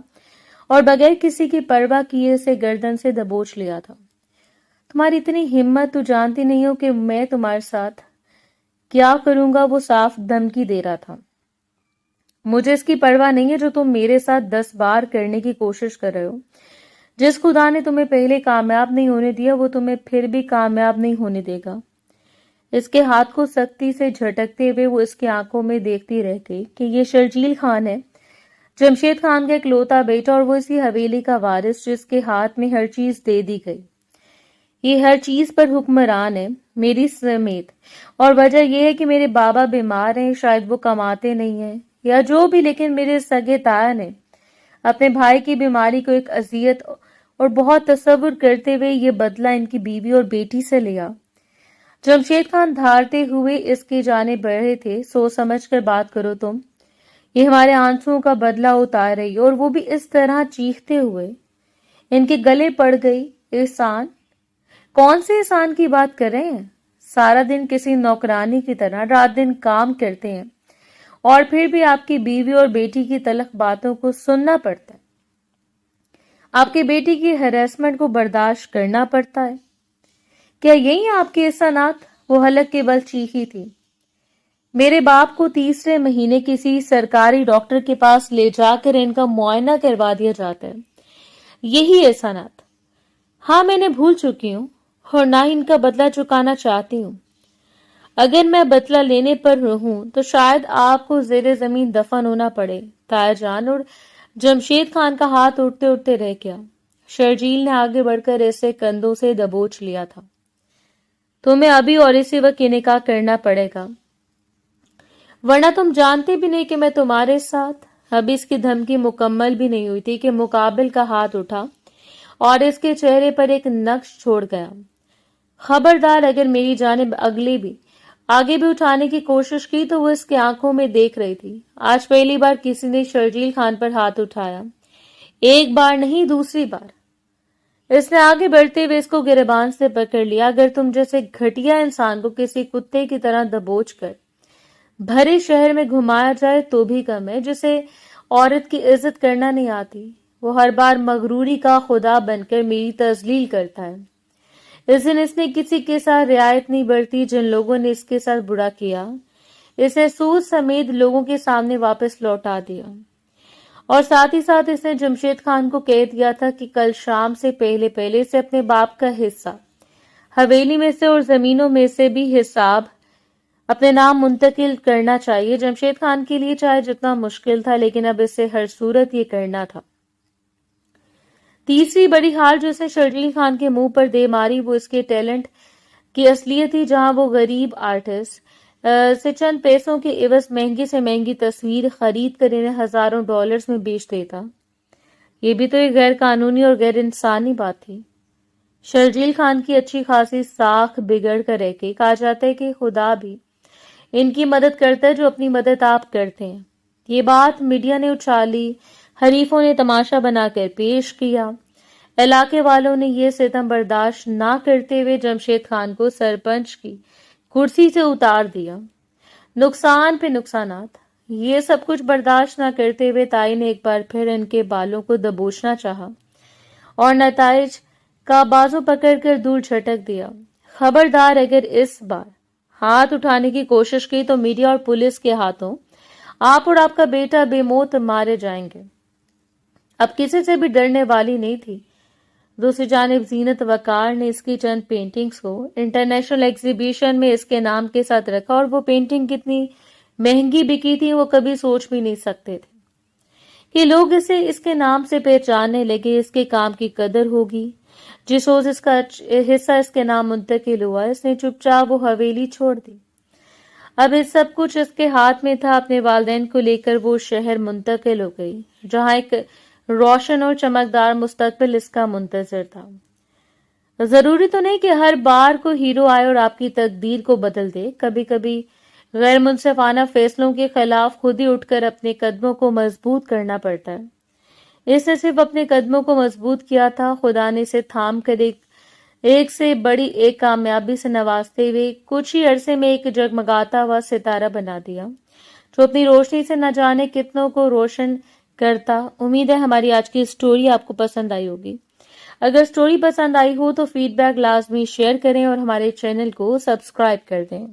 اور بغیر کسی کی پرواہ کیے اسے گردن سے دبوچ لیا تھا۔ تمہاری اتنی ہمت، تو جانتی نہیں ہو کہ میں تمہارے ساتھ کیا کروں گا، وہ صاف دھمکی دے رہا تھا۔ مجھے اس کی پرواہ نہیں ہے جو تم میرے ساتھ 10 بار کرنے کی کوشش کر رہے ہو۔ جس خدا نے تمہیں پہلے کامیاب نہیں ہونے دیا وہ تمہیں پھر بھی کامیاب نہیں ہونے دے گا۔ اس کے ہاتھ کو سختی سے جھٹکتے ہوئے وہ اس کی آنکھوں میں دیکھتی رہ گئی کہ یہ شرجیل خان ہے، جمشید خان کا اکلوتا بیٹا، اور وہ اسی حویلی کا وارث جس کے ہاتھ میں ہر چیز دے دی گئی۔ یہ ہر چیز پر حکمران ہے، میری سمیت، اور وجہ یہ ہے کہ میرے بابا بیمار ہیں، شاید وہ کماتے نہیں ہیں یا جو بھی، لیکن میرے سگے تایا نے اپنے بھائی کی بیماری کو ایک اذیت اور بہت تصور کرتے ہوئے یہ بدلہ ان کی بیوی اور بیٹی سے لیا۔ جمشید خان دھارتے ہوئے اس کی جانب بڑھ رہے تھے۔ سوچ سمجھ کر بات کرو تم، یہ ہمارے آنسوؤں کا بدلہ اتار رہی ہے، اور وہ بھی اس طرح چیختے ہوئے ان کے گلے پڑ گئی۔ احسان؟ کون سے احسان کی بات کر رہے ہیں؟ سارا دن کسی نوکرانی کی طرح رات دن کام کرتے ہیں اور پھر بھی آپ کی بیوی اور بیٹی کی تلخ باتوں کو سننا پڑتا ہے، آپ کی بیٹی کی ہراسمنٹ کو برداشت کرنا پڑتا ہے۔ کیا یہی آپ کے احسانات؟ وہ حلق کے بل چیخی تھی۔ میرے باپ کو تیسرے مہینے کسی سرکاری ڈاکٹر کے پاس لے جا کر ان کا معائنہ کروا دیا جاتا ہے، یہی احسانات؟ ہاں، میں نے بھول چکی ہوں اور نہ ہی ان کا بدلہ چکانا چاہتی ہوں۔ اگر میں بدلہ لینے پر رہوں تو شاید آپ کو زیر زمین دفن ہونا پڑے تایا جان۔ اور جمشید خان کا ہاتھ اٹھتے اٹھتے رہ گیا۔ شرجیل نے آگے بڑھ کر اسے کندھوں سے دبوچ لیا تھا۔ تمہیں ابھی اور اسی وقت یہ نکاح کرنا پڑے گا، ورنہ تم جانتے بھی نہیں کہ میں تمہارے ساتھ۔ ابھی اس کی دھمکی مکمل بھی نہیں ہوئی تھی کہ مقابل کا ہاتھ اٹھا اور اس کے چہرے پر ایک نقش چھوڑ گیا۔ خبردار، اگر میری جانب آگے بھی اٹھانے کی کوشش کی تو وہ اس کی آنکھوں میں دیکھ رہی تھی۔ آج پہلی بار کسی نے شرجیل خان پر ہاتھ اٹھایا، ایک بار نہیں، دوسری بار۔ اس نے آگے بڑھتے ہوئے اس کو گریبان سے پکڑ لیا۔ اگر تم جیسے گھٹیا انسان کو کسی کتے کی طرح دبوچ کر بھرے شہر میں گھمایا جائے تو بھی کم ہے۔ جسے عورت کی عزت کرنا نہیں آتی وہ ہر بار مغروری کا خدا بن کر میری تذلیل کرتا ہے۔ اس دن اس نے کسی کے ساتھ رعایت نہیں برتی، جن لوگوں نے اس کے ساتھ برا کیا اس نے سود سمیت لوگوں کے سامنے واپس لوٹا دیا، اور ساتھ ہی ساتھ اس نے جمشید خان کو کہہ دیا تھا کہ کل شام سے پہلے سے اپنے باپ کا حصہ حویلی میں سے اور زمینوں میں سے بھی حساب اپنے نام منتقل کرنا چاہیے۔ جمشید خان کے لیے چاہے جتنا مشکل تھا، لیکن اب اسے ہر صورت یہ کرنا تھا۔ تیسری بڑی ہار جو اس نے شرجیل خان کے منہ پر دے ماری وہ اس کے ٹیلنٹ کی اصلیت تھی۔ جہاں وہ غریب آرٹسٹ سے چند پیسوں کے عوض مہنگی سے مہنگی تصویر خرید کر انہیں ہزاروں ڈالرز میں بیچ دیتا، یہ بھی تو ایک غیر قانونی اور غیر انسانی بات تھی۔ شرجیل خان کی اچھی خاصی ساکھ بگڑ کر رہ گئی۔ کہا جاتا ہے کہ خدا بھی ان کی مدد کرتا ہے جو اپنی مدد آپ کرتے ہیں۔ یہ بات میڈیا نے اچھالی، حریفوں نے تماشا بنا کر پیش کیا۔ علاقے والوں نے یہ ستم برداشت نہ کرتے ہوئے جمشید خان کو سرپنچ کی کرسی سے اتار دیا۔ نقصان پہ نقصانات، یہ سب کچھ برداشت نہ کرتے ہوئے تائی نے ایک بار پھر ان کے بالوں کو دبوچنا چاہا اور نتائج کا بازو پکڑ کر دور جھٹک دیا۔ خبردار، اگر اس بار ہاتھ اٹھانے کی کوشش کی تو میڈیا اور پولیس کے ہاتھوں آپ اور آپ کا بیٹا بے موت مارے جائیں گے۔ اب کسی سے بھی ڈرنے والی نہیں تھی۔ دوسری جانب زینت وقار نے اس کی چند پینٹنگز کو انٹرنیشنل ایگزیبیشن میں اس کے نام کے ساتھ رکھا، اور وہ پینٹنگ کتنی مہنگی بکی تھی وہ کبھی سوچ بھی نہیں سکتے تھے کہ لوگ اسے اس کے نام سے پہچاننے لگے۔ اس کے کام کی قدر ہوگی۔ جس روز اس کا حصہ اس کے نام منتقل ہوا اس نے چپ چاپ وہ حویلی چھوڑ دی۔ اب اس سب کچھ اس کے ہاتھ میں تھا۔ اپنے والدین کو لے کر وہ شہر منتقل ہو گئی جہاں ایک روشن اور چمکدار مستقبل اس کا منتظر تھا۔ ضروری تو نہیں کہ ہر بار کو ہیرو آئے اور آپ کی تقدیر کو بدل دے۔ کبھی کبھی غیر منصفانہ فیصلوں کے خلاف خود ہی اٹھ کر اپنے قدموں کو مضبوط کرنا پڑتا ہے۔ اس نے صرف اپنے قدموں کو مضبوط کیا تھا، خدا نے اسے تھام کر ایک سے بڑی ایک کامیابی سے نوازتے ہوئے کچھ ہی عرصے میں ایک جگمگاتا ہوا ستارہ بنا دیا جو اپنی روشنی سے نہ جانے کتنوں کو روشن کرتا۔ امید ہے ہماری آج کی سٹوری آپ کو پسند آئی ہوگی۔ اگر سٹوری پسند آئی ہو تو فیڈ بیک لازمی شیئر کریں اور ہمارے چینل کو سبسکرائب کر دیں۔